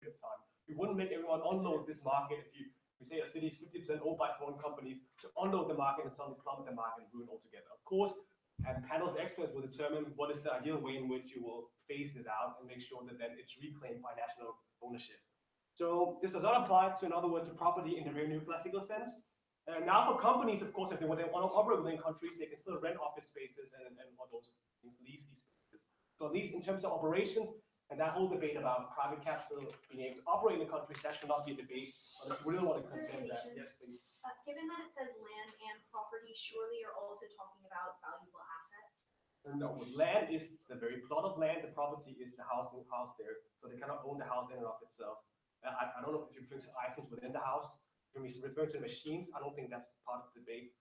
of time. We wouldn't make everyone unload this market if we say a city is 50% owned by foreign companies to unload the market and suddenly plummet the market and ruin altogether. Of course, and panel of experts will determine what is the ideal way in which you will phase this out and make sure that then it's reclaimed by national ownership. So this does not apply to, in other words, to property in the very neoclassical sense. Now for companies, of course, if they want to operate within countries, they can still rent office spaces and all those things, lease these spaces. So at least in terms of operations, and that whole debate about private capital being able to operate in the countries, that should not be a debate. But if you really want to contend that, yes, please. Given that it says land and property, surely you're also talking about valuable assets? No, land is the very plot of land. The property is the house there. So they cannot own the house in and of itself. I don't know if you're referring to items within the house. When we refer to machines, I don't think that's part of the debate.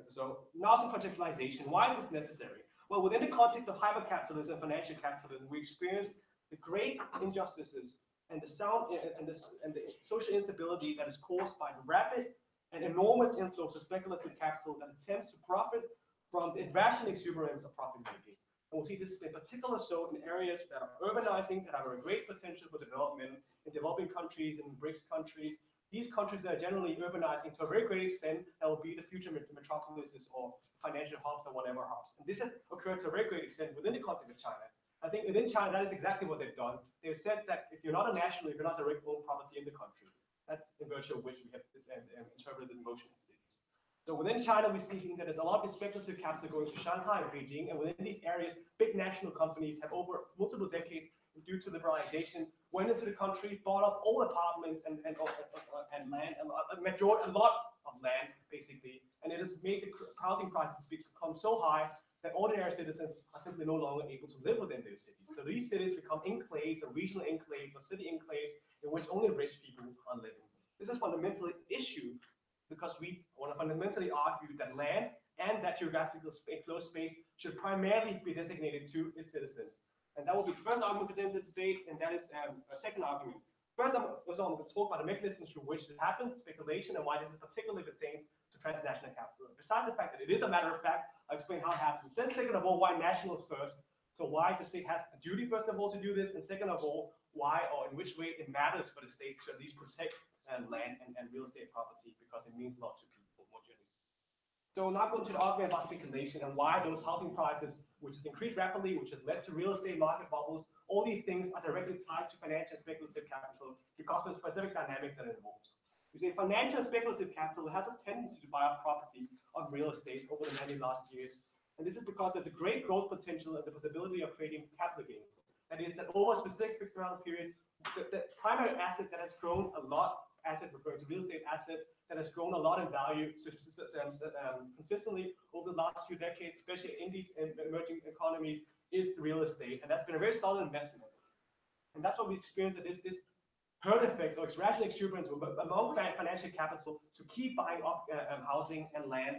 So now some contextualization. Why is this necessary? Well, within the context of hypercapitalism and financial capitalism, we experience the great injustices and the social instability that is caused by the rapid and enormous influx of speculative capital that attempts to profit from the irrational exuberance of profit making. And we'll see this is in particular so in areas that are urbanizing, that have a great potential for development in developing countries and BRICS countries. These countries that are generally urbanizing to a very great extent that will be the future metropolises or financial hubs or whatever hubs. And this has occurred to a very great extent within the context of China. I think within China, that is exactly what they've done. They've said that if you're not a national, if you're not direct owned property in the country, that's in virtue of which we have interpreted the motion in cities. So within China, we see that there's a lot of speculative capital going to Shanghai and Beijing, and within these areas, big national companies have over multiple decades, due to liberalization, went into the country, bought up all apartments and land, a lot of land, basically, and it has made the housing prices become so high that ordinary citizens are simply no longer able to live within those cities. So these cities become enclaves or regional enclaves or city enclaves in which only rich people are living. This is fundamentally an issue because we want to fundamentally argue that land and that geographical enclosed space should primarily be designated to its citizens. And that will be the first argument within the debate, and that is a second argument. First, I'm going to talk about the mechanisms through which it happens, speculation, and why this particularly pertains to transnational capital. Besides the fact that it is a matter of fact, I'll explain how it happens. Then second of all, why nationals first. So why the state has a duty, first of all, to do this, and second of all, why or in which way it matters for the state to at least protect land and real estate property, because it means a lot to people more generally. So now going to the argument about speculation and why those housing prices, which has increased rapidly, which has led to real estate market bubbles, all these things are directly tied to financial and speculative capital because of the specific dynamics that it involves. We say financial and speculative capital has a tendency to buy up property on real estate over the many last years. And this is because there's a great growth potential and the possibility of creating capital gains. That is that over a specific fixed amount of periods, the primary asset that has grown a lot, asset referring to real estate assets, that has grown a lot in value consistently over the last few decades, especially in these emerging economies, is real estate. And that's been a very solid investment. And that's what we experienced, that is this herd effect or irrational exuberance among financial capital to keep buying up housing and land,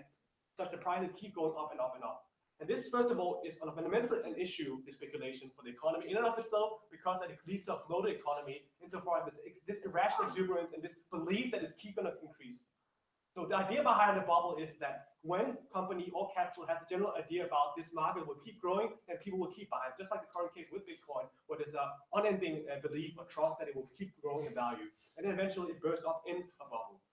such that prices keep going up and up and up. And this, first of all, is fundamentally an issue, the speculation for the economy in and of itself, because it leads to a bloated economy insofar as this irrational exuberance and this belief that is keeping on increase. So the idea behind the bubble is that when company or capital has a general idea about this market will keep growing and people will keep buying, just like the current case with Bitcoin, where there's an unending belief or trust that it will keep growing in value, and then eventually it bursts up in a bubble.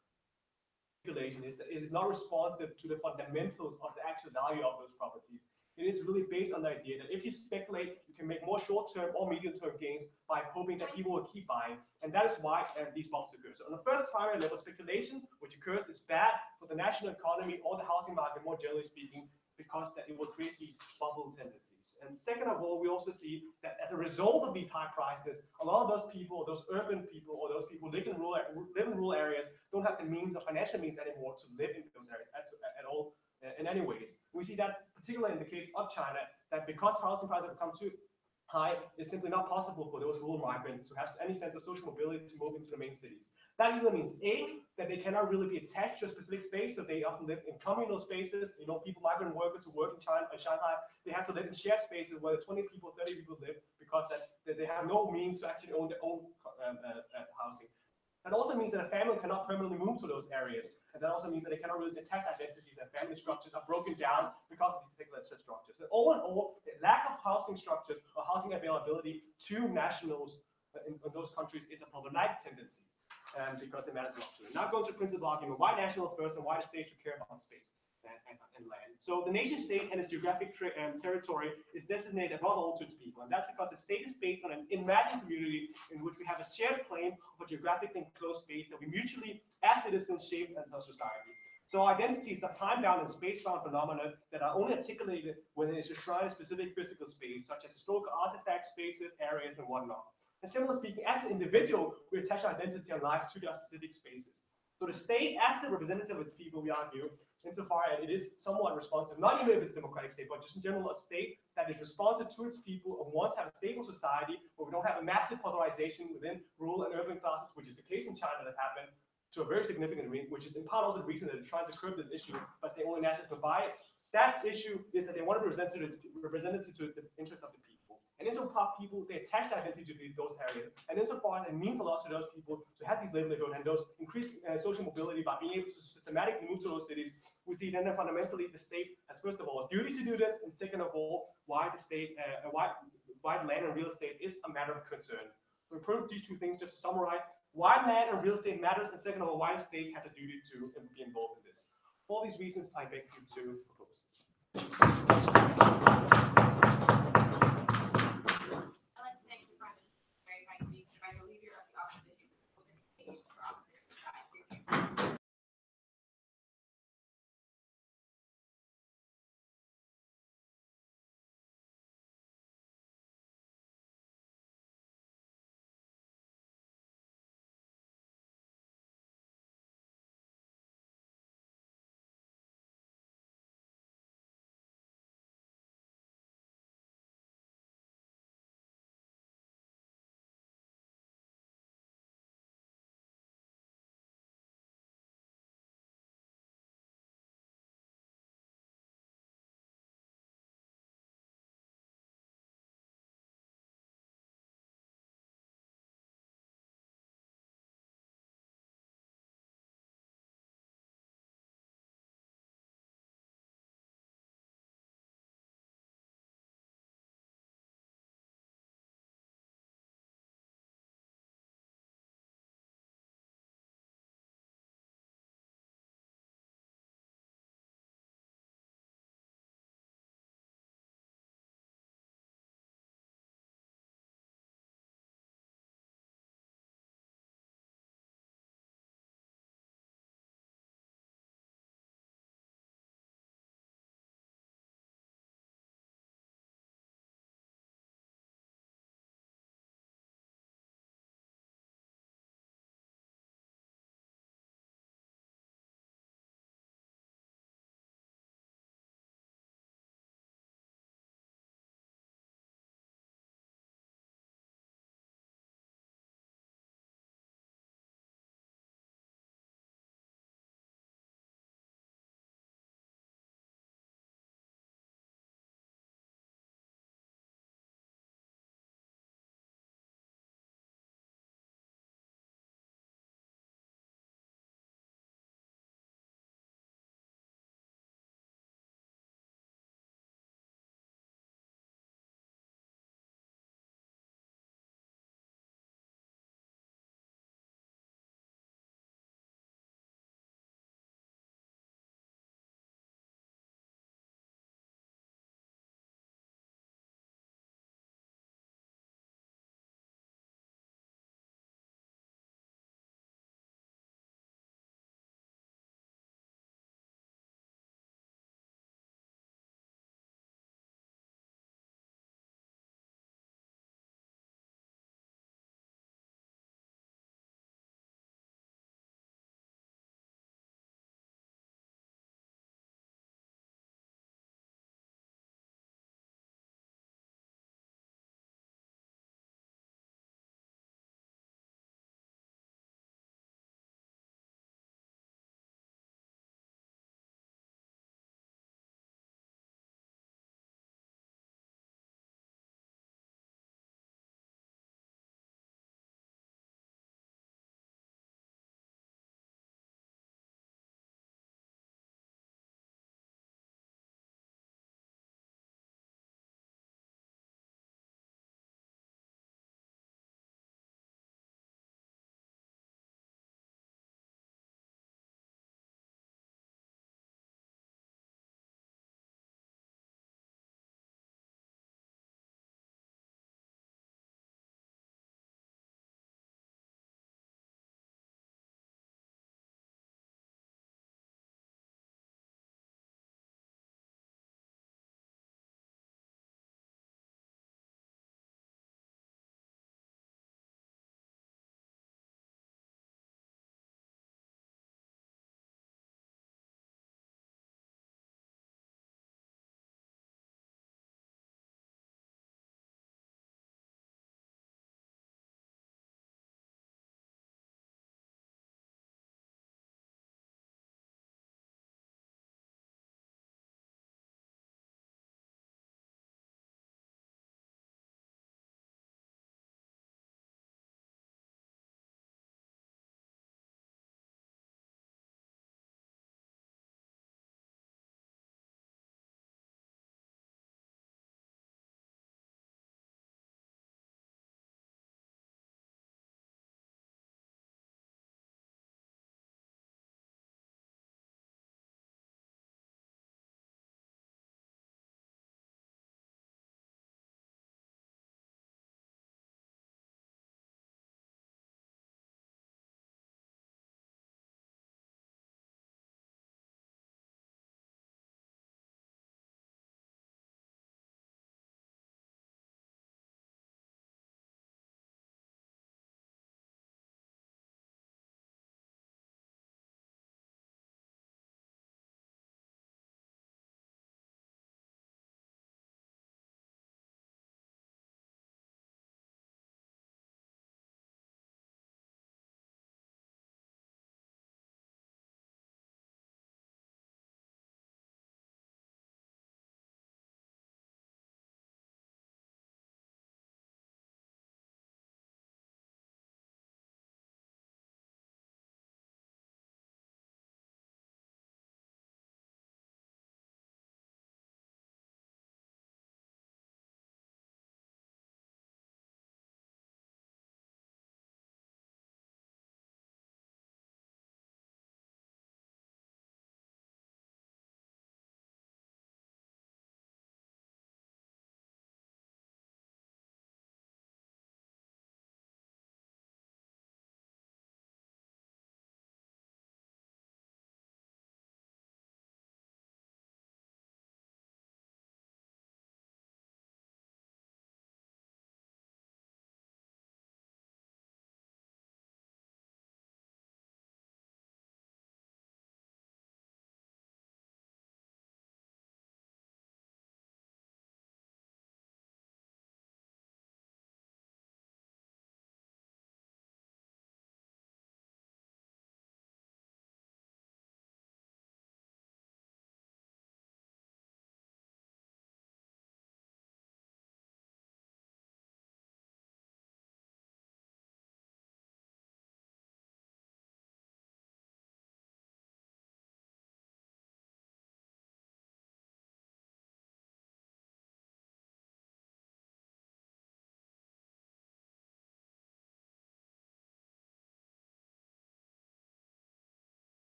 Speculation is that it is not responsive to the fundamentals of the actual value of those properties. It is really based on the idea that if you speculate, you can make more short-term or medium-term gains by hoping that people will keep buying, and that is why these bubbles occur. So on the first primary level, speculation, which occurs, is bad for the national economy or the housing market, more generally speaking, because that it will create these bubble tendencies. And second of all, we also see that as a result of these high prices, a lot of those people, those urban people, or those people who live in rural areas, don't have the means or financial means anymore to live in those areas at all. In any ways, we see that particularly in the case of China, that because housing prices have become too high, it's simply not possible for those rural migrants to have any sense of social mobility to move into the main cities. That either means A, that they cannot really be attached to a specific space, so they often live in communal spaces. You know, people, migrant workers who work in Shanghai, they have to live in shared spaces where 20 people, 30 people live because that they have no means to actually own their own housing. That also means that a family cannot permanently move to those areas. And that also means that they cannot really detect identities, and family structures are broken down because of these particular structures. And all in all, the lack of housing structures or housing availability to nationals in those countries is a problematic tendency. Because it matters a lot to it. Now going to principal argument, why national first and why the state should care about space and land. So the nation state and its geographic territory is designated above all to its people, and that's because the state is based on an imagined community in which we have a shared claim of a geographically enclosed space that we mutually, as citizens, shape as a society. So identities are time-bound and space-bound phenomena that are only articulated when it is enshrined in specific physical space, such as historical artifacts, spaces, areas, and whatnot. And similarly speaking, as an individual, we attach identity and life to their specific spaces. So the state, as the representative of its people, we argue, insofar as it is somewhat responsive, not even if it's a democratic state, but just in general a state that is responsive to its people and wants to have a stable society where we don't have a massive polarization within rural and urban classes, which is the case in China that happened to a very significant degree, which is in part also the reason that they're trying to curb this issue by saying only nationals can buy it. That issue is that they want to represent to the interest of the people. And insofar people, they attach identity to those areas. And insofar as it means a lot to those people to have these livelihoods and those increased social mobility by being able to systematically move to those cities, we see then that fundamentally the state has first of all a duty to do this, and second of all, why the state, why land and real estate is a matter of concern. So we prove these two things just to summarize why land and real estate matters, and second of all, why the state has a duty to be involved in this. For all these reasons, I beg you to propose.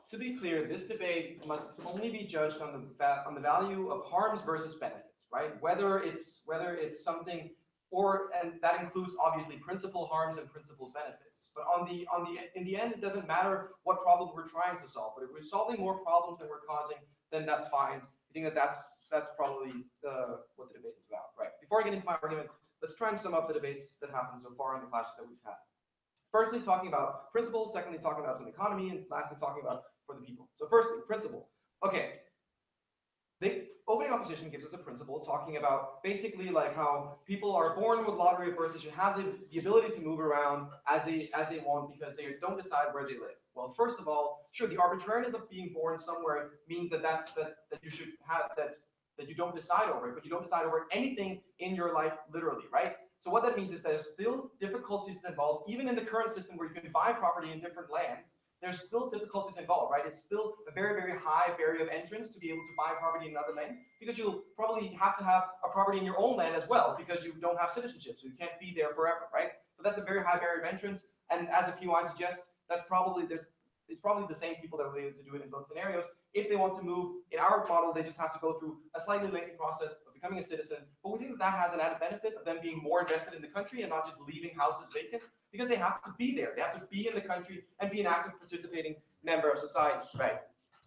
to be clear, this debate must only be judged on the value of harms versus benefits, right? Whether it's something, and that includes obviously principal harms and principal benefits. But in the end, it doesn't matter what problem we're trying to solve. But if we're solving more problems than we're causing, then that's fine. I think that's probably what the debate is about, right? Before I get into my argument, let's try and sum up the debates that happened so far in the classes that we've had. Firstly, talking about principles. Secondly, talking about some economy, and lastly, talking about for the people. So firstly, principle. Okay, the opening opposition gives us a principle talking about basically like how people are born with lottery of birth. They should have the ability to move around as they want because they don't decide where they live. Well, first of all, sure, the arbitrariness of being born somewhere means that you should have that you don't decide over it, but you don't decide over anything in your life literally, right? So what that means is there's still difficulties involved, even in the current system where you can buy property in different lands. There's still difficulties involved, right? It's still a very, very high barrier of entrance to be able to buy property in another land because you'll probably have to have a property in your own land as well because you don't have citizenship, so you can't be there forever, right? So that's a very high barrier of entrance, and as the PY suggests, it's probably the same people that will be able to do it in both scenarios. If they want to move, in our model, they just have to go through a slightly lengthy process of becoming a citizen, but we think that that has an added benefit of them being more invested in the country and not just leaving houses vacant, because they have to be there. They have to be in the country and be an active participating member of society, right?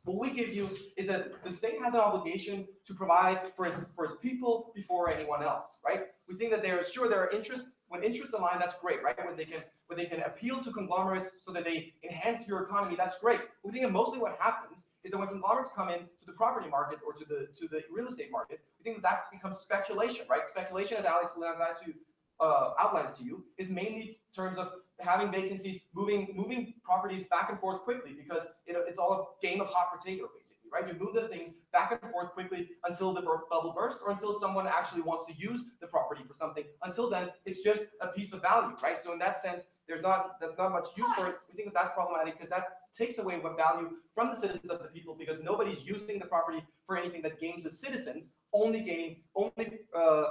What we give you is that the state has an obligation to provide for its people before anyone else, right? We think that there are interests. When interests align, that's great, right? When they can appeal to conglomerates so that they enhance your economy, that's great. We think that mostly what happens is that when conglomerates come in to the property market or to the real estate market, we think that becomes speculation, right? Speculation, as Alex outlines to you, is mainly in terms of having vacancies, moving properties back and forth quickly, because it's all a game of hot potato, basically, right? You move the things back and forth quickly until the bubble bursts or until someone actually wants to use the property for something. Until then, it's just a piece of value, right? So in that sense, that's not much use for it. We think that that's problematic because that takes away what value from the citizens of the people, because nobody's using the property for anything that gains the citizens, only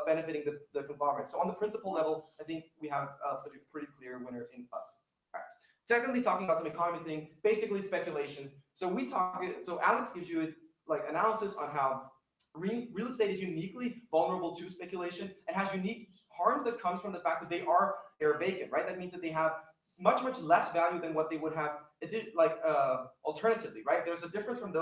benefiting the conglomerate. So on the principle level, I think we have a pretty clear winner in us. All right. Secondly, talking about some economy thing, basically speculation. So Alex gives you like analysis on how real estate is uniquely vulnerable to speculation and has unique harms that comes from the fact that they're vacant, right? That means that they have much less value than what they would have alternatively, right? There's a difference from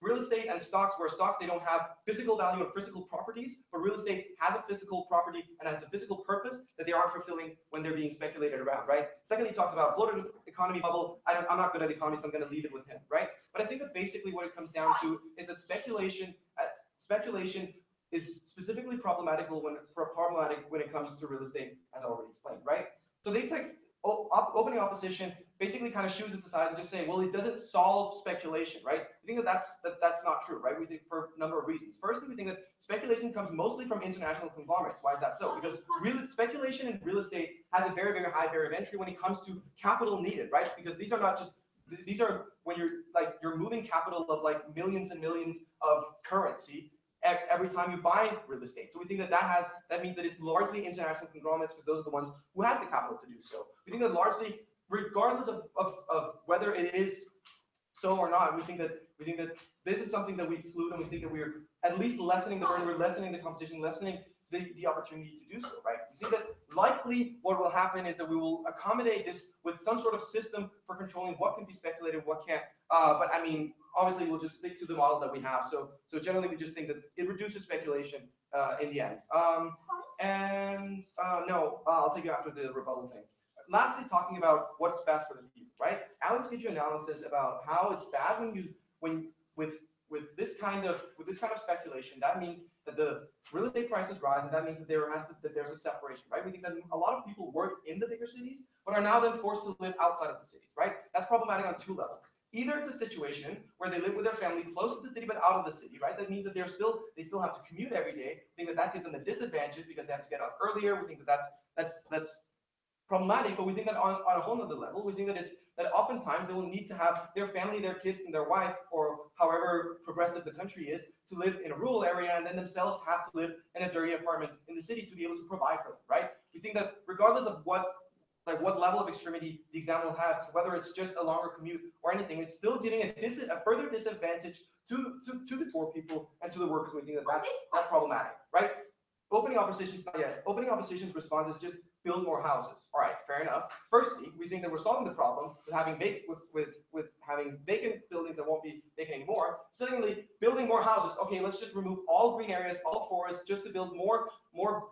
real estate and stocks, where stocks, they don't have physical value of physical properties, but real estate has a physical property and has a physical purpose that they aren't fulfilling when they're being speculated around, right? Secondly, he talks about bloated economy bubble. I'm not good at economy, so I'm going to leave it with him, right? But I think that basically what it comes down to is that speculation is specifically problematic when it comes to real estate, as I already explained, right? So they take opening opposition basically kind of shoes this aside and just say, well, it doesn't solve speculation, right? We think that that's not true, right? We think for a number of reasons. Firstly, we think that speculation comes mostly from international conglomerates. Why is that so? Because speculation in real estate has a very, very high barrier of entry when it comes to capital needed, right? Because these are when you're moving capital of like millions and millions of currency every time you buy real estate. So we think that means that it's largely international conglomerates, because those are the ones who has the capital to do so. We think that largely, regardless of whether it is so or not, we think that this is something that we exclude, and we think that we're at least lessening the burden, we're lessening the competition, lessening the opportunity to do so, right? We think that likely what will happen is that we will accommodate this with some sort of system for controlling what can be speculated, what can't. But I mean, obviously, we'll just stick to the model that we have. So generally, we just think that it reduces speculation in the end. No, I'll take you after the rebuttal thing. Lastly, talking about what's best for the people, right? Alex gives you analysis about how it's bad when with this kind of speculation. That means that the real estate prices rise, and that means that there's a separation, right? We think that a lot of people work in the bigger cities, but are now then forced to live outside of the cities, right? That's problematic on two levels. Either it's a situation where they live with their family close to the city but out of the city, right? That means that they still have to commute every day. We think that gives them a disadvantage because they have to get up earlier. We think that that's problematic, but we think that on a whole other level, we think that oftentimes they will need to have their family, their kids, and their wife, or however progressive the country is, to live in a rural area, and then themselves have to live in a dirty apartment in the city to be able to provide for them, right? We think that regardless of what like what level of extremity the exam will have, so whether it's just a longer commute or anything, it's still giving a further disadvantage to the poor people and to the workers. We think that that's problematic, right? Opening opposition's not yet. Opening opposition's response is just build more houses. All right, fair enough. Firstly, we think that we're solving the problem with having having vacant buildings that won't be vacant anymore. Secondly, building more houses. Okay, let's just remove all green areas, all forests, just to build more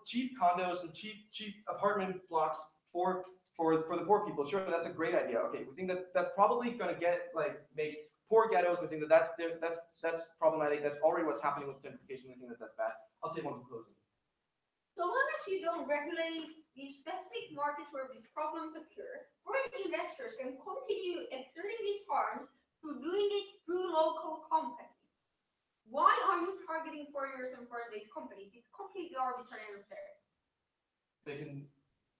cheap condos and cheap apartment blocks for the poor people. Sure, that's a great idea. Okay, we think that that's probably going to make poor ghettos. We think that that's problematic. That's already what's happening with gentrification. We think that that's bad. I'll take one for closing. So long as you don't regulate these specific markets where these problems occur, foreign investors can continue exerting these harms through doing it through local companies. Why are you targeting foreigners and foreign-based companies? It's completely arbitrary and unfair. They can,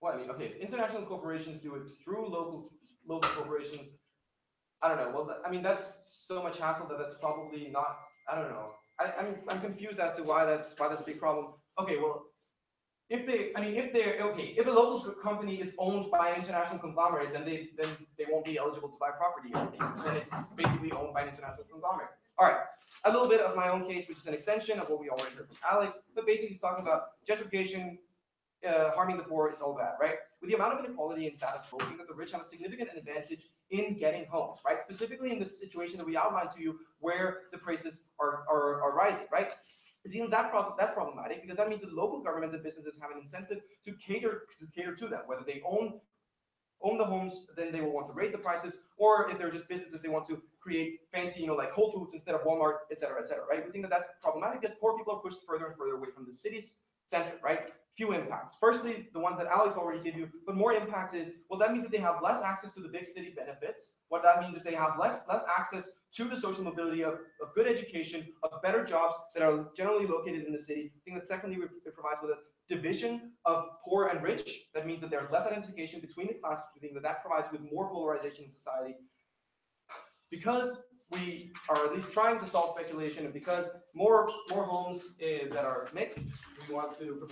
well, I mean, okay, international corporations do it through local corporations. I don't know. Well, I mean, that's so much hassle that's probably not. I don't know. I'm confused as to why that's a big problem. Okay, well, if a local company is owned by an international conglomerate, then they won't be eligible to buy property. Then it's basically owned by an international conglomerate. All right, a little bit of my own case, which is an extension of what we already heard from Alex, but basically he's talking about gentrification, harming the poor. It's all bad, right? With the amount of inequality in status quo, we think that the rich have a significant advantage in getting homes, right? Specifically in this situation that we outlined to you, where the prices are rising, right? That's problematic because that means that local governments and businesses have an incentive to cater to them. Whether they own the homes, then they will want to raise the prices, or if they're just businesses, they want to create fancy, like Whole Foods instead of Walmart, et cetera, right? We think that that's problematic because poor people are pushed further and further away from the city's center, right? Few impacts. Firstly, the ones that Alex already gave you, but more impacts is, well, that means that they have less access to the big city benefits. What that means is they have less access to the social mobility of good education, of better jobs that are generally located in the city. I think that secondly, it provides with a division of poor and rich. That means that there's less identification between the classes. We think that that provides with more polarization in society. Because we are at least trying to solve speculation, and because more homes that are mixed, we want to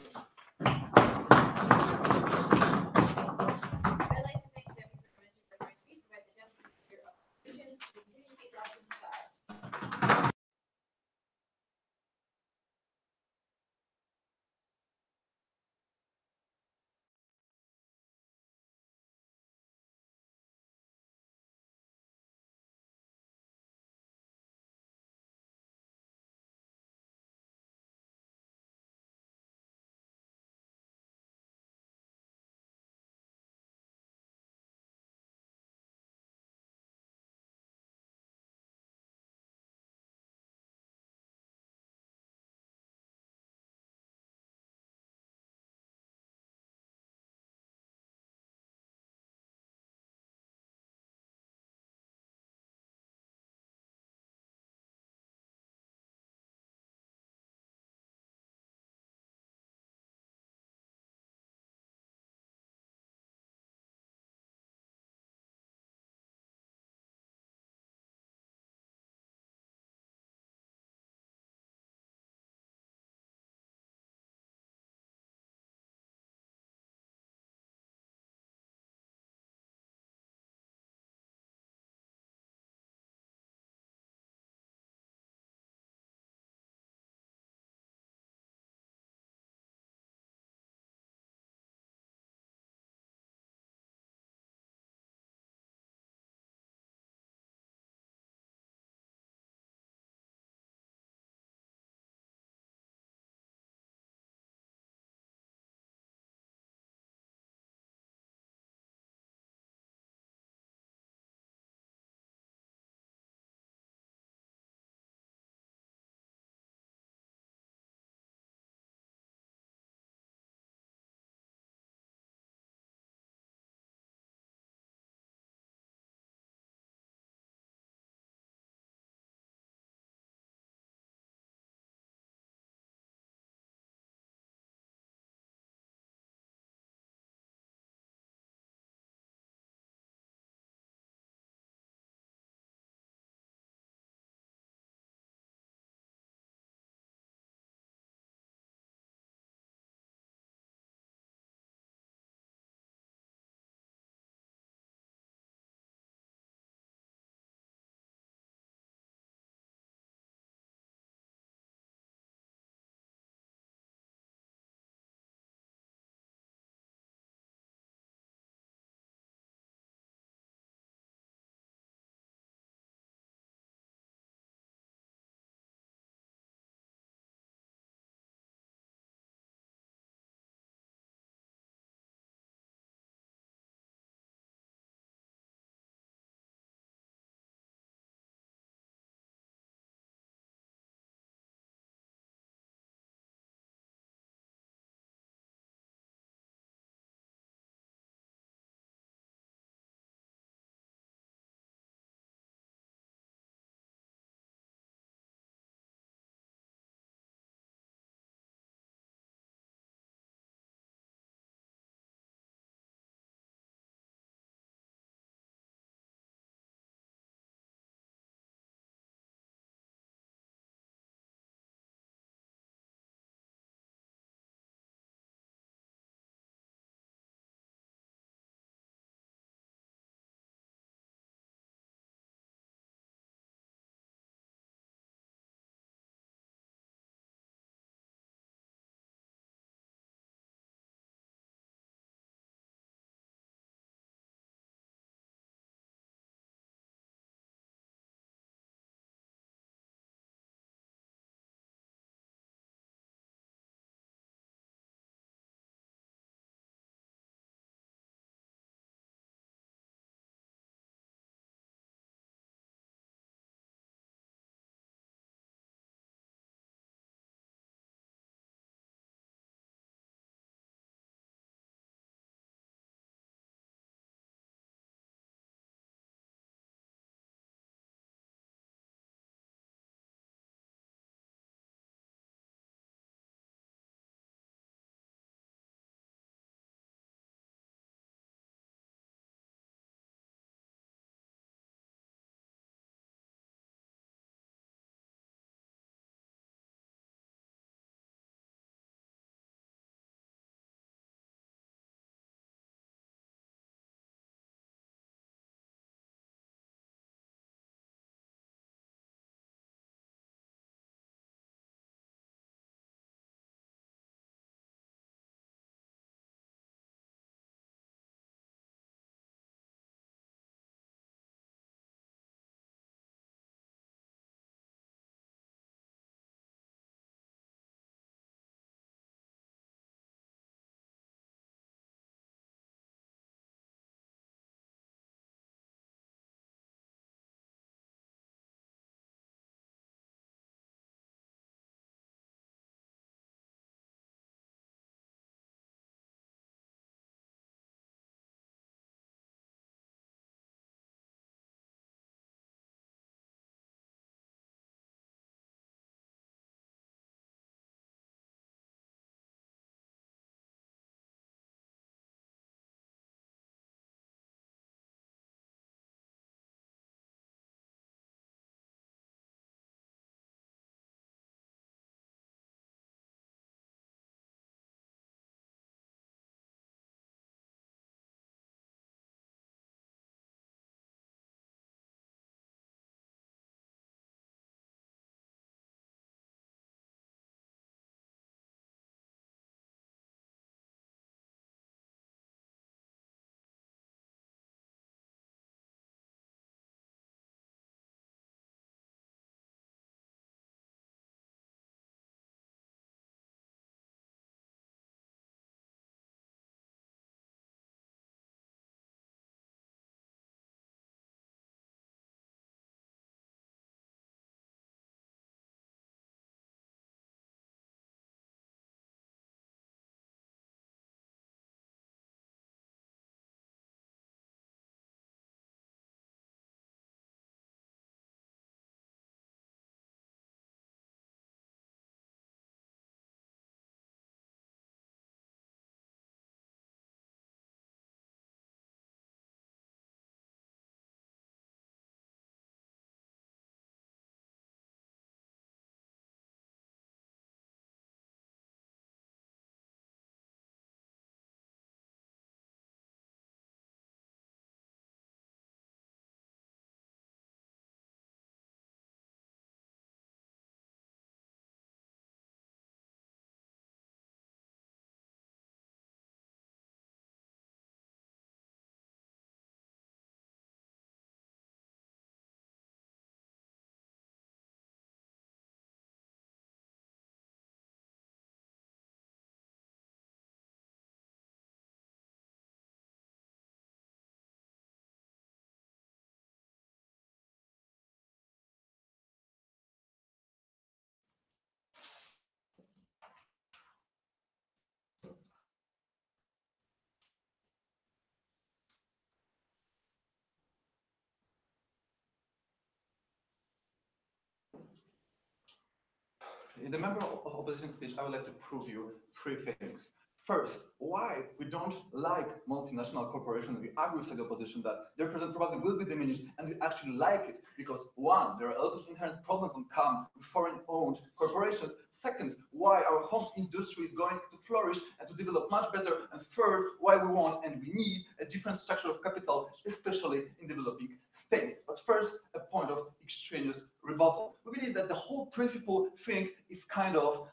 in the member of opposition speech, I would like to prove you three things. First, why we don't like multinational corporations. We agree with the opposition that their present probably will be diminished, and we actually like it because one, there are a lot of inherent problems that come with foreign-owned corporations. Second, why our home industry is going to flourish and to develop much better. And third, why we want and we need a different structure of capital, especially in developing states. But first, a point of extraneous rebuttal. We believe that the whole principle thing is kind of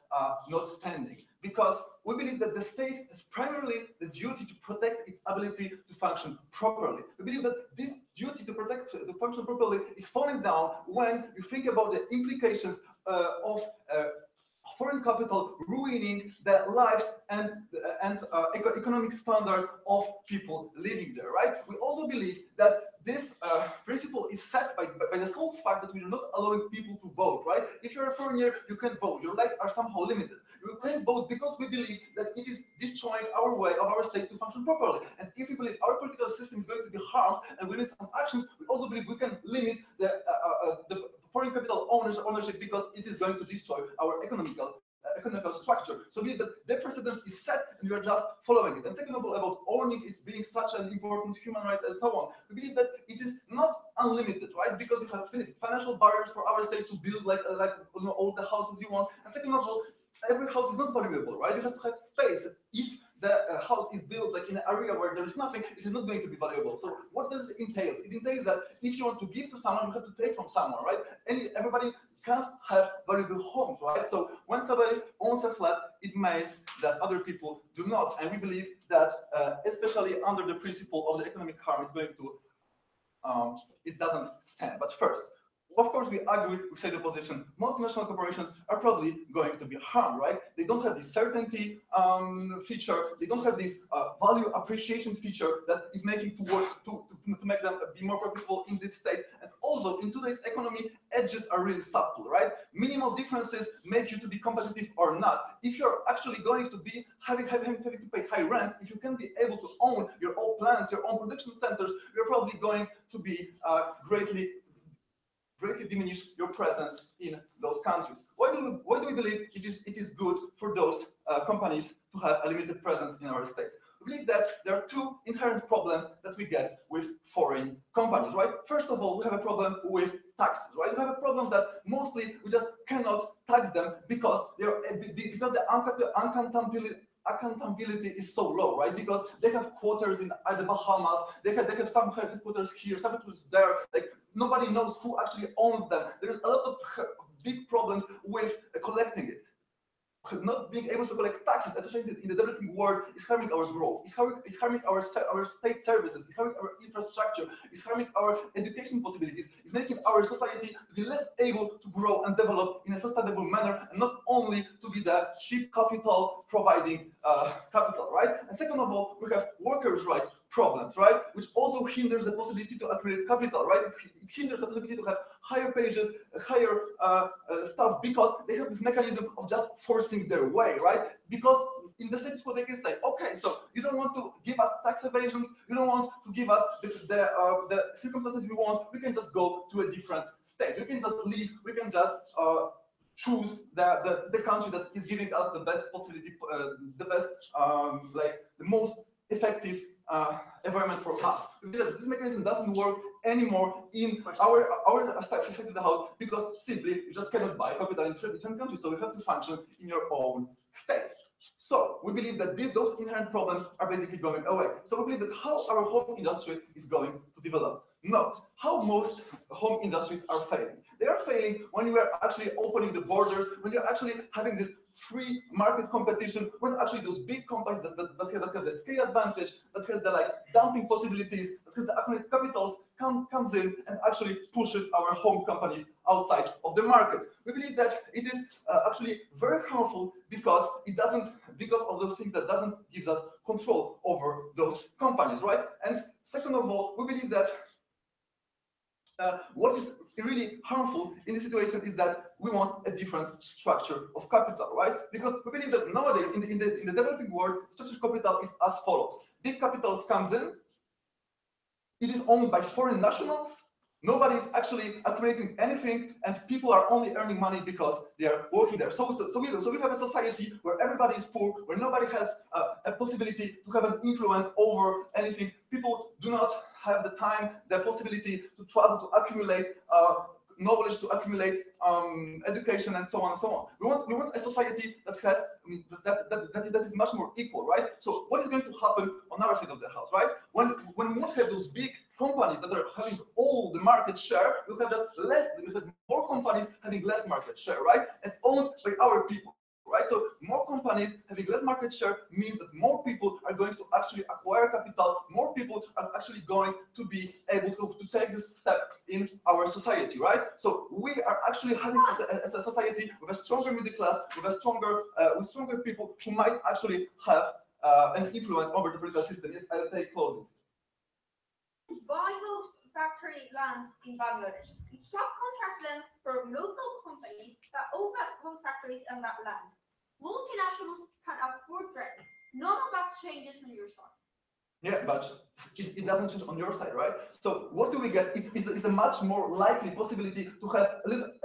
not standing, because we believe that the state has primarily the duty to protect its ability to function properly. We believe that this duty to protect to function properly is falling down when you think about the implications of foreign capital ruining the lives and economic standards of people living there, right? We also believe that this principle is set by the sole fact that we are not allowing people to vote, right? If you're a foreigner, you can't vote. Your rights are somehow limited. You can't vote because we believe that it is destroying our way of our state to function properly. And if we believe our political system is going to be harmed and we need some actions, we also believe we can limit the foreign capital ownership because it is going to destroy our economical structure. So we believe that the precedent is set and we are just following it. And second of all, about owning is being such an important human right and so on. We believe that it is not unlimited, right? Because you have financial barriers for our states to build like all the houses you want. And second of all, every house is not valuable, right? You have to have space. If the house is built like in an area where there is nothing, it is not going to be valuable. So what does it entail? It entails that if you want to give to someone, you have to take from someone, right? And everybody can't have valuable homes, right? So when somebody owns a flat, it means that other people do not. And we believe that, especially under the principle of the economic harm, it's going to, it doesn't stand. But first, of course, we agree with the opposition. Multinational corporations are probably going to be harmed, right? They don't have this certainty feature. They don't have this value appreciation feature that is making to work to make them be more profitable in this state. And also, in today's economy, edges are really subtle, right? Minimal differences make you to be competitive or not. If you're actually going to be having to pay high rent, if you can be able to own your own plants, your own production centers, you're probably going to be greatly diminish your presence in those countries. Why do we believe it is good for those companies to have a limited presence in our states? We believe that there are two inherent problems that we get with foreign companies, right? First of all, we have a problem with taxes, right? We have a problem that mostly we just cannot tax them because the accountability is so low, right? Because they have quarters in the Bahamas, they have some headquarters here, some headquarters there. Like nobody knows who actually owns them. There's a lot of big problems with collecting it. Not being able to collect taxes, especially in the developing world, is harming our growth. It's harming our state services. It's harming our infrastructure. It's harming our education possibilities. It's making our society to be less able to grow and develop in a sustainable manner, and not only to be the cheap capital providing capital, right? And second of all, we have workers' rights problems, right? Which also hinders the possibility to accumulate capital, right? It hinders the possibility to have higher wages, higher stuff, because they have this mechanism of just forcing their way, right? Because in the status quo, they can say, okay, so you don't want to give us tax evasions, you don't want to give us the circumstances we want, we can just go to a different state. We can just leave, we can just choose the country that is giving us the best possibility, the best, like the most effective environment for us. This mechanism doesn't work anymore in our state of the house, because simply you just cannot buy capital in different countries, so you have to function in your own state. So we believe that those inherent problems are basically going away. So we believe that how our home industry is going to develop, not how most home industries are failing. They are failing when you are actually opening the borders, when you're actually having this free market competition, when actually those big companies that have the scale advantage, that has the dumping possibilities, that has the accumulated capitals, comes in and actually pushes our home companies outside of the market. We believe that it is actually very harmful because of those things that doesn't give us control over those companies, right? And second of all, we believe that what is really harmful in this situation is that we want a different structure of capital, right? Because we believe that nowadays in the developing world, structure of capital is as follows. Big capitals comes in, it is owned by foreign nationals, Nobody's actually accumulating anything, and people are only earning money because they are working there. So we have a society where everybody is poor, where nobody has a possibility to have an influence over anything. People do not have the time, the possibility to travel, to accumulate knowledge, to accumulate education, and so on and so on. We want a society that has that is much more equal, right? So what is going to happen on our side of the house, right? When we won't have those big companies that are having all the market share, we'll have just we'll have more companies having less market share, right? And owned by our people. Right? So more companies having less market share means that more people are going to actually acquire capital, more people are actually going to be able to take this step in our society, right? So we are actually having as a society with a stronger middle class, with stronger people who might actually have an influence over the political system. Yes, I'll take closing. Buy those factory lands in Bangladesh. It subcontracts them from local companies that own those factories and that land. Multinationals can afford rent. None of that changes on your side. Yeah, but it doesn't change on your side, right? So what do we get is a much more likely possibility to have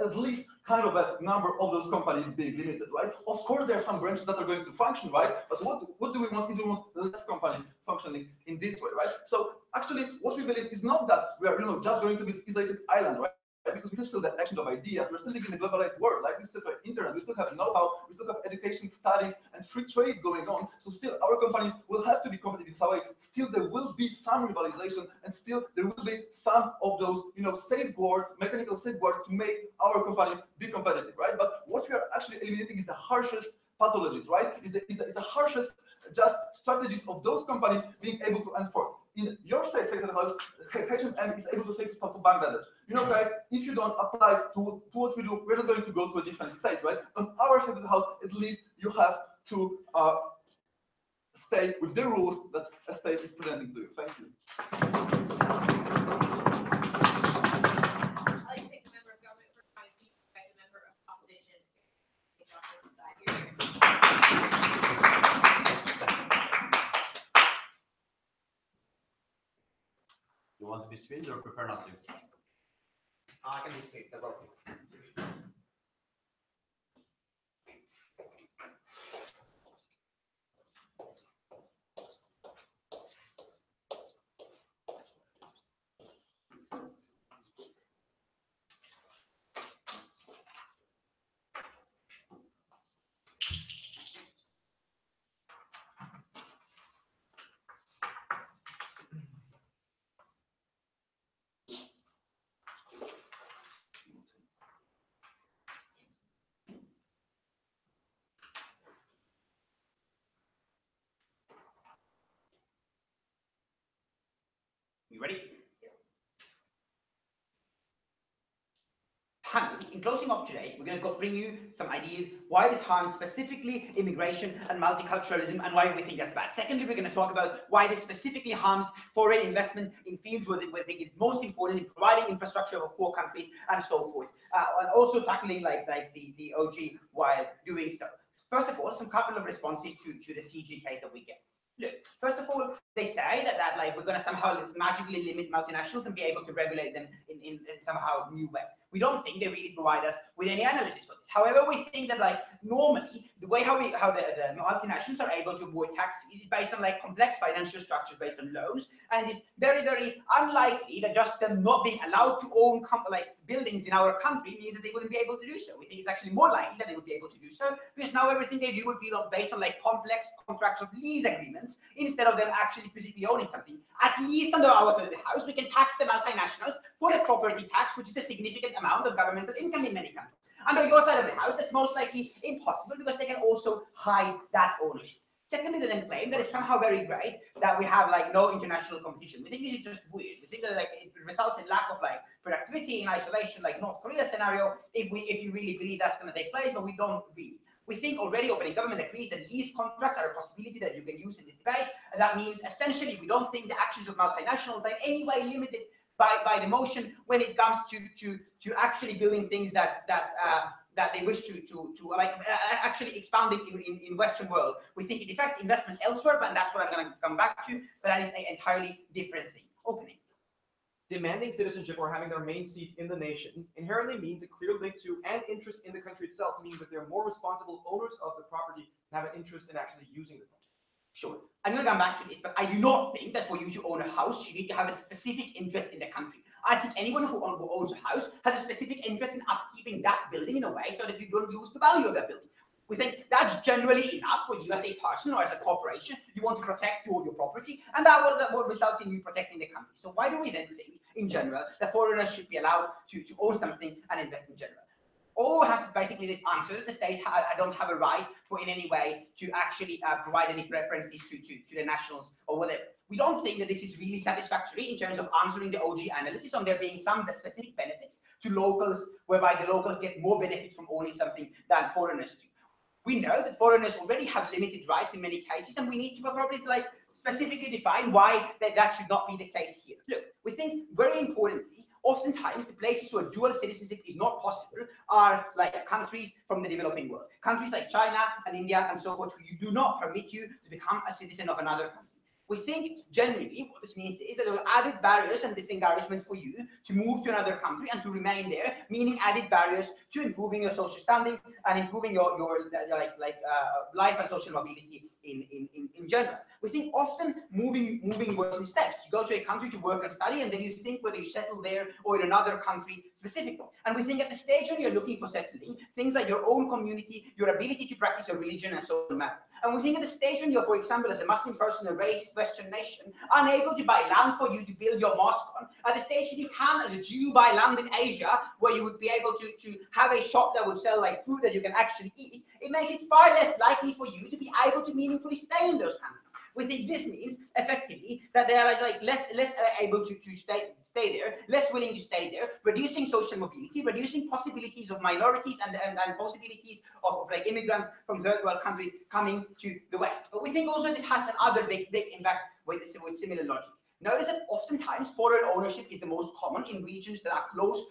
at least kind of a number of those companies being limited, right? Of course, there are some branches that are going to function, right? But what do we want is we want less companies functioning in this way, right? So actually, what we believe is not that we are just going to be isolated island, right? Because we can still have action of ideas. We're still living in a globalized world. Like we still have internet, we still have know-how, we still have education, studies, and free trade going on. So still, our companies will have to be competitive in some way. Still, there will be some rivalization, and still there will be some of those, safeguards, mechanical safeguards to make our companies be competitive, right? But what we are actually eliminating is the harshest pathologies, right? Is the harshest just strategies of those companies being able to enforce. In your state of the house, H&M is able to say to stop to Bangladesh. Guys, if you don't apply to what we do, we're not going to go to a different state, right? On our side of the house, at least you have to stay with the rules that a state is presenting to you. Thank you. I pick a member of government for my speech, a member of opposition. You want to be screened or prefer not to? I can be screened as well. You ready? Panel, in closing up today, we're going to bring you some ideas why this harms specifically immigration and multiculturalism and why we think that's bad. Secondly, we're going to talk about why this specifically harms foreign investment in fields where we think it's most important in providing infrastructure of poor countries and so forth. And also tackling like the OG while doing so. First of all, some couple of responses to the CG case that we get. Look, first of all, they say that like we're going to somehow magically limit multinationals and be able to regulate them in somehow new way. We don't think they really provide us with any analysis for this. However, we think that like normally the way how the multinationals are able to avoid tax is based on like complex financial structures based on loans, and it is very, very unlikely that just them not being allowed to own buildings in our country means that they wouldn't be able to do so. We think it's actually more likely that they would be able to do so because now everything they do would be based on like complex contracts of lease agreements instead of them actually physically owning something. At least under our side of the house, we can tax the multinationals for the property tax, which is a significant amount of governmental income in many countries. Under your side of the house, that's most likely impossible because they can also hide that ownership. Secondly, they then claim that it's somehow very great that we have like no international competition. We think this is just weird. We think that like it results in lack of like productivity in isolation, like North Korea scenario, if you really believe that's going to take place, but we don't really. We think already opening government agrees that lease contracts are a possibility that you can use in this debate, and that means essentially we don't think the actions of multinationals are in any way limited by the motion when it comes to actually building things that they wish to actually expanding in Western world. We think it affects investment elsewhere, but that's what I'm going to come back to. But that is an entirely different thing. Opening. demanding citizenship or having their main seat in the nation inherently means a clear link to and interest in the country itself, meaning that they're more responsible owners of the property and have an interest in actually using the property. Sure. I'm going to come back to this, but I do not think that for you to own a house, you need to have a specific interest in the country. I think anyone who owns a house has a specific interest in upkeeping that building in a way so that you don't lose the value of that building. We think that's generally enough for you as a person or as a corporation. You want to protect your property, and that will result in you protecting the country. So why do we then think, in general, that foreigners should be allowed to own something and invest in general? Or has basically this answer that the state I don't have a right for in any way to actually provide any preferences to the nationals or whatever. We don't think that this is really satisfactory in terms of answering the OG analysis on there being some specific benefits to locals, whereby the locals get more benefit from owning something than foreigners do. We know that foreigners already have limited rights in many cases, and we need to probably specifically define why that should not be the case here. Look, we think very importantly, oftentimes the places where dual citizenship is not possible are like countries from the developing world. Countries like China and India and so forth, who you do not permit you to become a citizen of another country. We think generally what this means is that there are added barriers and disengagement for you to move to another country and to remain there, meaning added barriers to improving your social standing and improving your life and social mobility in general. We think often moving works in steps. You go to a country to work and study, and then you think whether you settle there or in another country specifically. And we think at the stage when you're looking for settling, things like your own community, your ability to practice your religion and so on matter. And we think at the stage when you're, for example, as a Muslim person, a racist Western nation, unable to buy land for you to build your mosque on, at the stage that you can, as a Jew, buy land in Asia, where you would be able to have a shop that would sell like food that you can actually eat, it makes it far less likely for you to be able to meaningfully stay in those countries. We think this means effectively that they are less able to stay there, less willing to stay there, reducing social mobility, reducing possibilities of minorities and possibilities of immigrants from third world countries coming to the West. But we think also this has another big impact with similar logic. Notice that oftentimes foreign ownership is the most common in regions that are close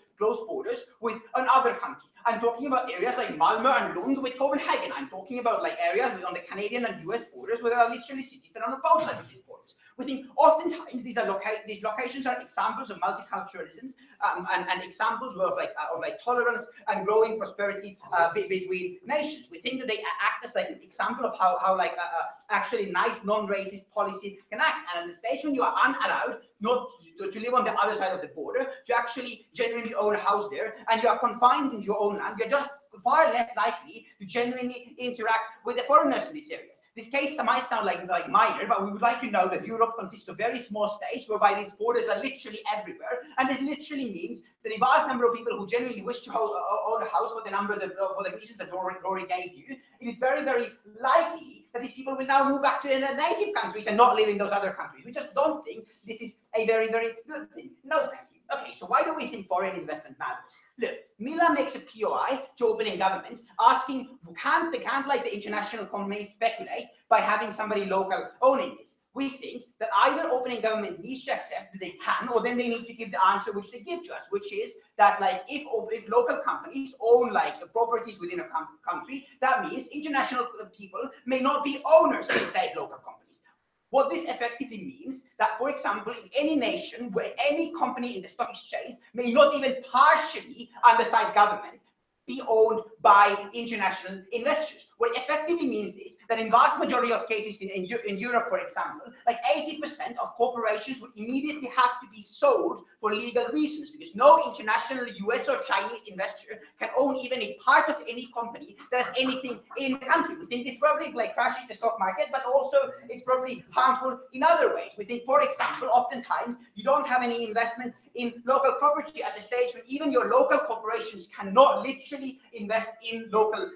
borders with another country. I'm talking about areas like Malmö and Lund with Copenhagen. I'm talking about areas on the Canadian and US borders where there are literally cities that are on both sides of these borders. We think oftentimes these locations are examples of multiculturalism and examples of tolerance and growing prosperity between nations. We think that they act as an example of how actually nice non-racist policy can act. And at the stage when you are unallowed not to live on the other side of the border, to actually genuinely own a house there, and you are confined into your own land, you're just far less likely to genuinely interact with the foreigners in these areas. This case might sound like minor, but we would like to know that Europe consists of very small states whereby these borders are literally everywhere, and it literally means that a vast number of people who genuinely wish to own a house for the reasons that Rory gave you, it is very, very likely that these people will now move back to their native countries and not live in those other countries. We just don't think this is a very, very good thing. No, thank you. Okay, so why do we think foreign investment matters? Look, Mila makes a POI to opening government, asking, can't the international companies speculate by having somebody local owning this? We think that either opening government needs to accept that they can, or then they need to give the answer which they give to us, which is that if local companies own the properties within a country, that means international people may not be owners of the said local companies. What this effectively means that, for example, in any nation where any company in the stock exchange may not even partially under side government be owned by international investors. What it effectively means is that in vast majority of cases in Europe, for example, 80% of corporations would immediately have to be sold for legal reasons, because no international US or Chinese investor can own even a part of any company that has anything in the country. We think this probably crashes the stock market, but also it's probably harmful in other ways. We think, for example, oftentimes you don't have any investment in local property at the stage when even your local corporations cannot literally invest in local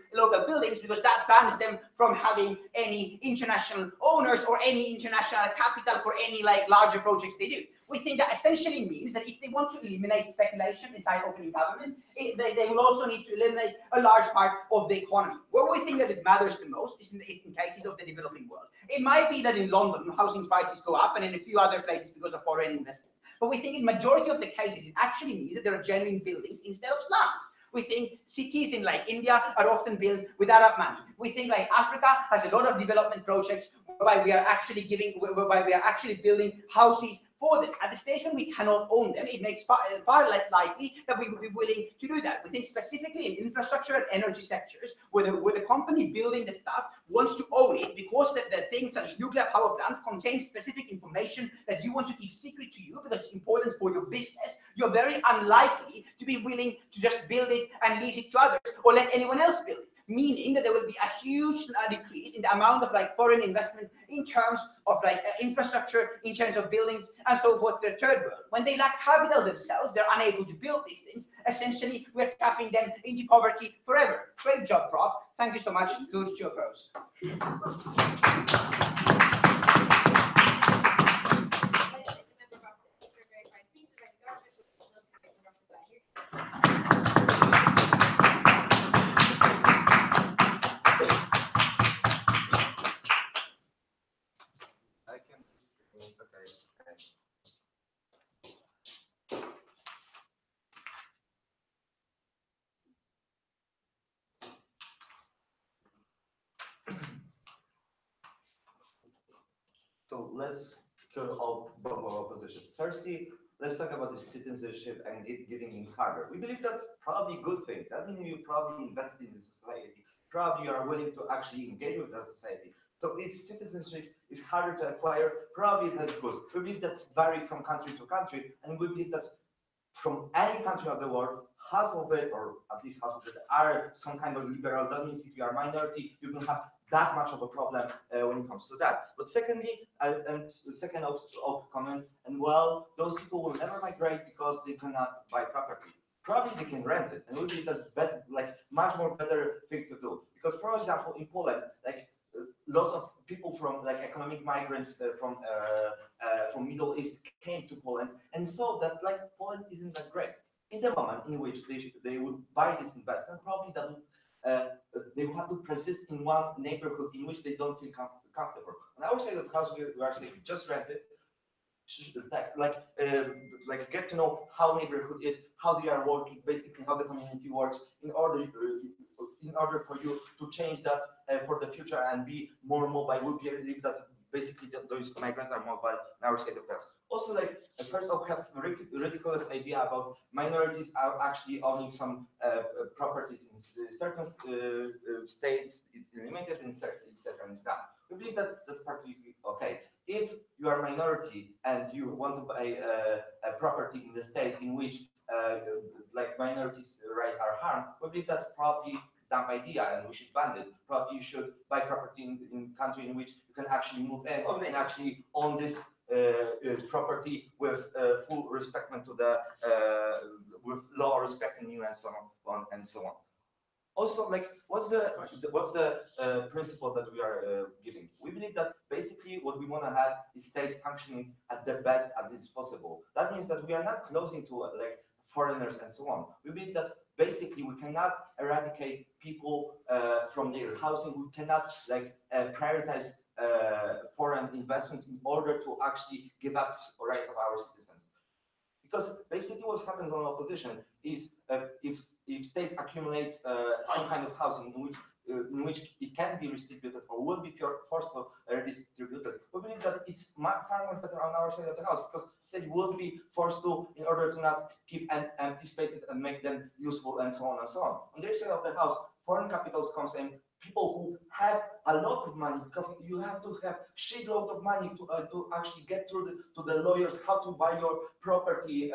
buildings, because that bans them from having any international owners or any international capital for any larger projects they do. We think that essentially means that if they want to eliminate speculation inside opening government, they will also need to eliminate a large part of the economy. Where we think that this matters the most is in cases of the developing world. It might be that in London, housing prices go up, and in a few other places because of foreign investment. But we think in majority of the cases, it actually means that there are genuine buildings instead of slums. We think cities in India are often built with Arab money. We think Africa has a lot of development projects whereby we are actually building houses for them. At the stage when we cannot own them, it makes far less likely that we would be willing to do that. We think specifically in infrastructure and energy sectors, where the company building the stuff wants to own it because the things such as nuclear power plant contains specific information that you want to keep secret to you because it's important for your business. You're very unlikely to be willing to just build it and lease it to others or let anyone else build it. Meaning that there will be a huge decrease in the amount of foreign investment in terms of infrastructure, in terms of buildings, and so forth to the third world. When they lack capital themselves, they're unable to build these things. Essentially, we're trapping them into poverty forever. Great job, Prop. Thank you so much. Good to your pros. It's okay. So let's go all both of our positions. Firstly, let's talk about the citizenship and getting in harder. We believe that's probably a good thing. That means you probably invest in the society. Probably you are willing to actually engage with the society. So if citizenship is harder to acquire, probably that's good. We believe that's varied from country to country, and we believe that from any country of the world, half of it, or at least half of it, are some kind of liberal. That means if you are a minority, you don't have that much of a problem when it comes to that. But secondly, and the second comment, and well, those people will never migrate because they cannot buy property. Probably they can rent it, and we believe that's better, much more better thing to do. Because for example, in Poland, lots of people from economic migrants from Middle East came to Poland and saw that Poland isn't that great. In the moment in which they would buy this investment, probably that would, they would have to persist in one neighborhood in which they don't feel comfortable. On our side of the house, we are saying just rent it, get to know how neighborhood is, how they are working, basically how the community works, in order for you to change that for the future and be more mobile. We believe that basically those migrants are mobile on our side of the house. Also, first of all, have a ridiculous idea about minorities are actually owning some properties in certain states. It's limited in certain is not. We believe that that's partly okay. If you are a minority and you want to buy a property in the state in which minorities' rights are harmed, we believe that's probably dumb idea and we should ban it. Probably you should buy property in country in which you can actually move in and actually own this property with full respect to the with law respecting you and so on and so on. Also, what's the principle that we are giving? We believe that basically what we want to have is state functioning at the best as is possible. That means that we are not closing to foreigners and so on. We believe that basically we cannot eradicate people from their housing. We cannot prioritize foreign investments in order to actually give up rights of our citizens. Because basically what happens on opposition is if states accumulates some kind of housing in which it can be redistributed or will be forced to redistribute it, we believe that it's far more better on our side of the house because state will be forced to in order to not keep empty spaces and make them useful and so on and so on. On their side of the house, foreign capitals comes in, people who have a lot of money, because you have to have shitload of money to actually get to the lawyers how to buy your property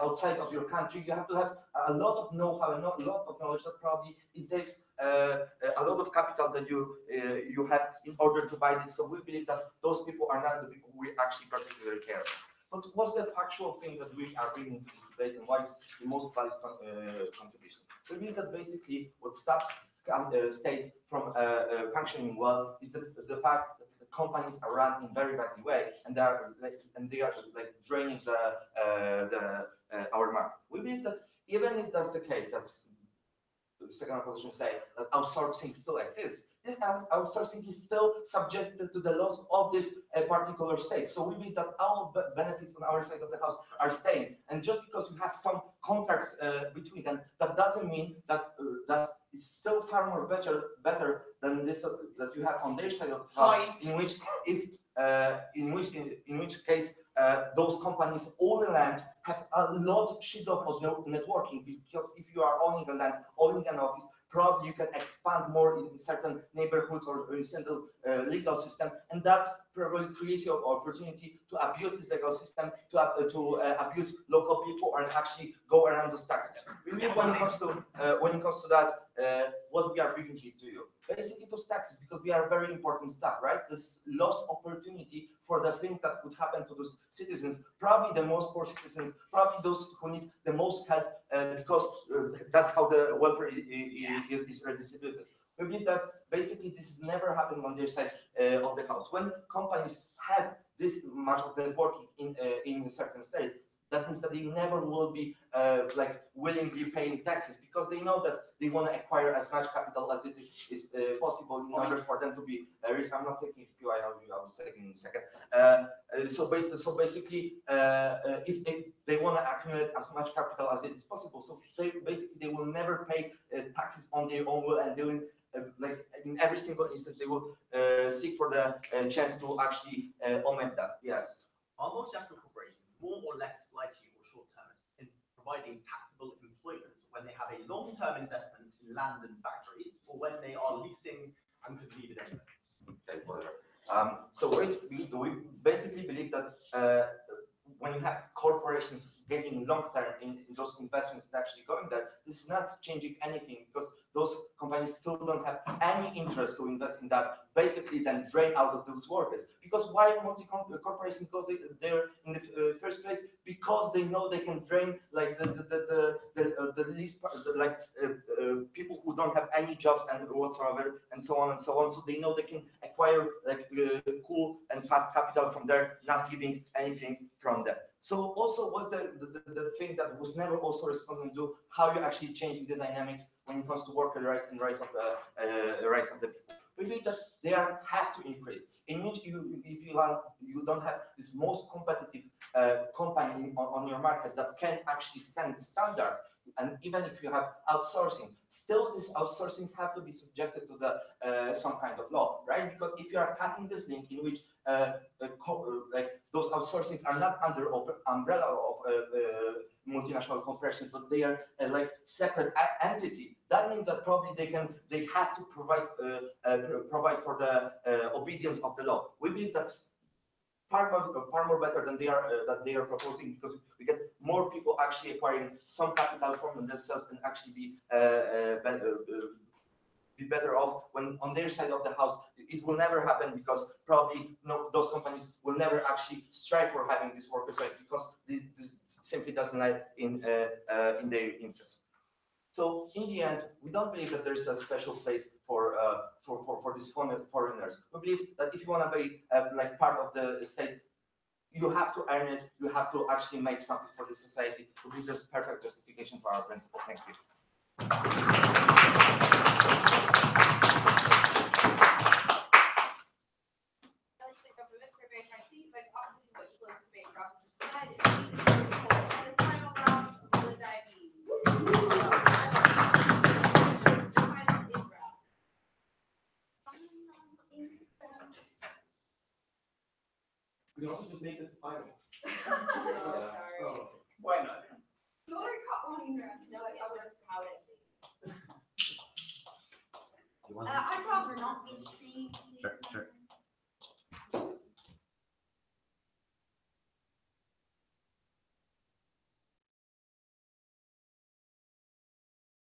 outside of your country. You have to have a lot of know-how and a lot of knowledge that probably it takes a lot of capital that you have in order to buy this. So we believe that those people are not the people we actually particularly care about. But what's the factual thing that we are bringing to this debate and why is the most valid contribution? We believe that basically what stops states from functioning well is that the fact that the companies are run in very badly way and they are draining our market. We believe that even if that's the case, that's the second opposition say that outsourcing still exists. This outsourcing is still subjected to the laws of this particular state. So we believe that our benefits on our side of the house are staying. And just because you have some contracts between them, that doesn't mean that that is still far more better than this that you have on their side of the house, in which if in which case those companies own the land, have a lot sheet of networking, because if you are owning a land, owning an office, probably you can expand more in certain neighborhoods or in certain legal system, and that probably creates your opportunity to abuse this legal system, to abuse local people and actually go around those taxes. When it comes to that, what we are bringing here to you, basically those taxes, because they are very important stuff, right? This lost opportunity for the things that could happen to those citizens, probably the most poor citizens, probably those who need the most help, because that's how the welfare is redistributed. We believe that basically this is never happening on their side of the house. When companies have this much of networking in a certain state, that means that they never will be like willingly paying taxes, because they know that they want to acquire as much capital as it is possible in order for them to be rich. I'm not taking QI, I'll take it in a second. So basically, if they want to accumulate as much capital as it is possible, so they will never pay taxes on their own will, and they will like in every single instance they will seek for the chance to actually omit that. Yes. Are multinational corporations more or less flighty or short-term in providing taxable employment when they have a long-term investment in land and factories, or when they are leasing and could leave it anyway? Okay, whatever. So we basically believe that when you have corporations getting long-term in those investments and actually going there, this is not changing anything, because those companies still don't have any interest to invest in that, basically then drain out of those workers. Because why corporations go there in the first place? Because they know they can drain like the least like people who don't have any jobs and whatsoever, and so on and so on. So they know they can acquire like cool and fast capital from there, not giving anything from them. So also was the thing that was never also responding to how you actually changing the dynamics when it comes to worker rights and rights of the people. We believe that they have to increase. In which if you don't have this most competitive company on your market that can actually stand standard, and even if you have outsourcing, still this outsourcing have to be subjected to the some kind of law, right? Because if you are cutting this link in which like those outsourcing are not under umbrella of multinational corporations, but they are like separate entity, that means that probably they have to provide for the obedience of the law. We believe that's far more better than they are proposing, because we get more people actually acquiring some capital from themselves and actually be better off when on their side of the house. It will never happen, because probably those companies will never actually strive for having this workers' rights, because this simply doesn't lie in their interest. So in the end, we don't believe that there's a special place for these foreigners. We believe that if you want to be like part of the state, you have to earn it. You have to actually make something for the society. We believe that's perfect justification for our principle. Thank you. We can also just make this final. Why not? I'd rather not be